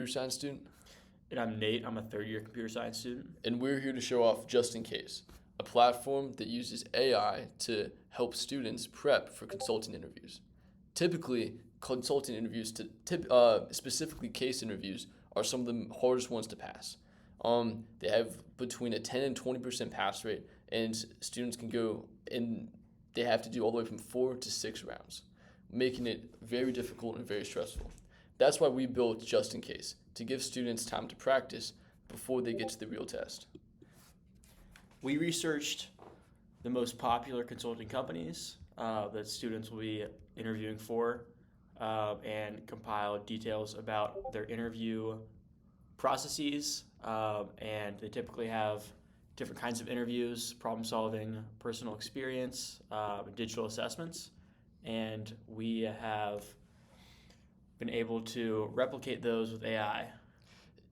computer science student. And I'm Nate. I'm a third-year computer science student. And we're here to show off Just In Case, a platform that uses AI to help students prep for consulting interviews. Typically, consulting interviews, specifically case interviews, are some of the hardest ones to pass. They have between a 10 and 20% pass rate, and students can go and they have to do all the way from 4 to 6 rounds, making it very difficult and very stressful. That's why we built Just In Case, to give students time to practice before they get to the real test. We researched the most popular consulting companies that students will be interviewing for and compiled details about their interview processes. And they typically have different kinds of interviews, problem solving, personal experience, digital assessments. And we have been able to replicate those with AI.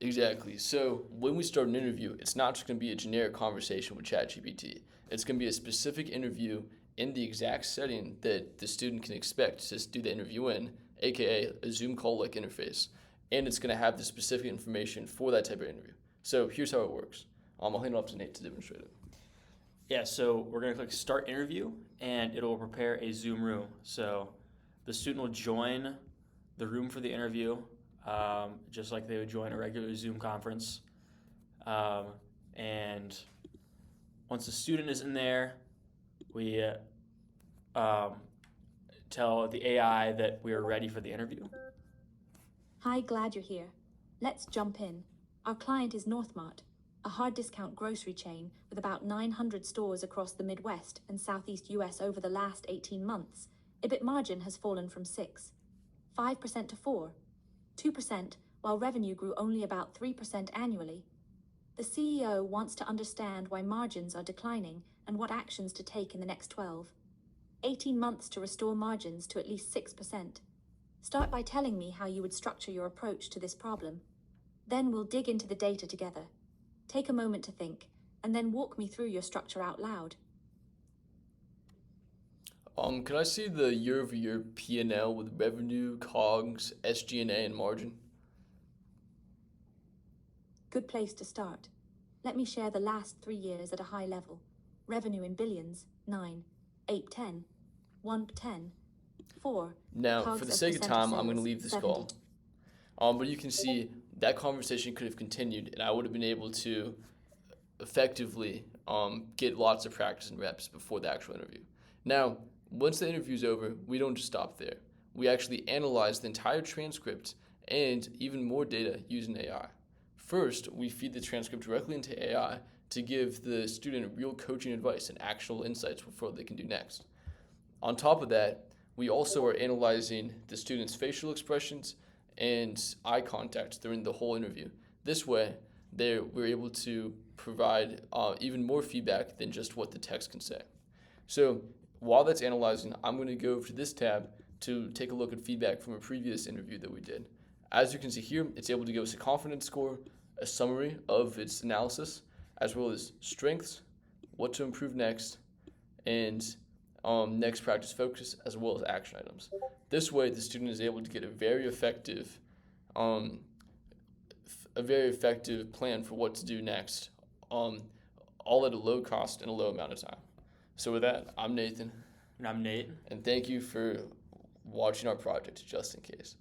Exactly. So when we start an interview, it's not just going to be a generic conversation with ChatGPT. It's going to be a specific interview in the exact setting that the student can expect to do the interview in, aka a Zoom call-like interface. And it's going to have the specific information for that type of interview. So here's how it works. I'll hand it off to Nate to demonstrate it. Yeah, so we're going to click Start Interview, and it'll prepare a Zoom room. So the student will join the room for the interview, just like they would join a regular Zoom conference. And once the student is in there, we tell the AI that we are ready for the interview. Hi, glad you're here. Let's jump in. Our client is Northmart, a hard discount grocery chain with about 900 stores across the Midwest and Southeast US. Over the last 18 months, EBIT margin has fallen from 5% to 2%, while revenue grew only about 3% annually. The CEO wants to understand why margins are declining and what actions to take in the next 18 months to restore margins to at least 6%. Start by telling me how you would structure your approach to this problem. Then we'll dig into the data together. Take a moment to think, and then walk me through your structure out loud. Can I see the year-over-year P&L with revenue, COGS, SG&A, and margin? Good place to start. Let me share the last 3 years at a high level. Revenue in billions, 9, 8, 10, 1, 10, 4. Now, COGS for the as sake of percent time, I'm sales, going to leave this 70. call. But you can see that conversation could have continued, and I would have been able to effectively get lots of practice and reps before the actual interview. Now, once the interview's over, we don't just stop there. We actually analyze the entire transcript and even more data using AI. First, we feed the transcript directly into AI to give the student real coaching advice and actual insights for what they can do next. On top of that, we also are analyzing the student's facial expressions and eye contact during the whole interview. This way, we're able to provide even more feedback than just what the text can say. So while that's analyzing, I'm going to go over to this tab to take a look at feedback from a previous interview that we did. As you can see here, it's able to give us a confidence score, a summary of its analysis, as well as strengths, what to improve next, and next practice focus, as well as action items. This way, the student is able to get a very effective plan for what to do next, all at a low cost and a low amount of time. So with that, I'm Nathan. And I'm Nate. And thank you for watching our project, Just In Case.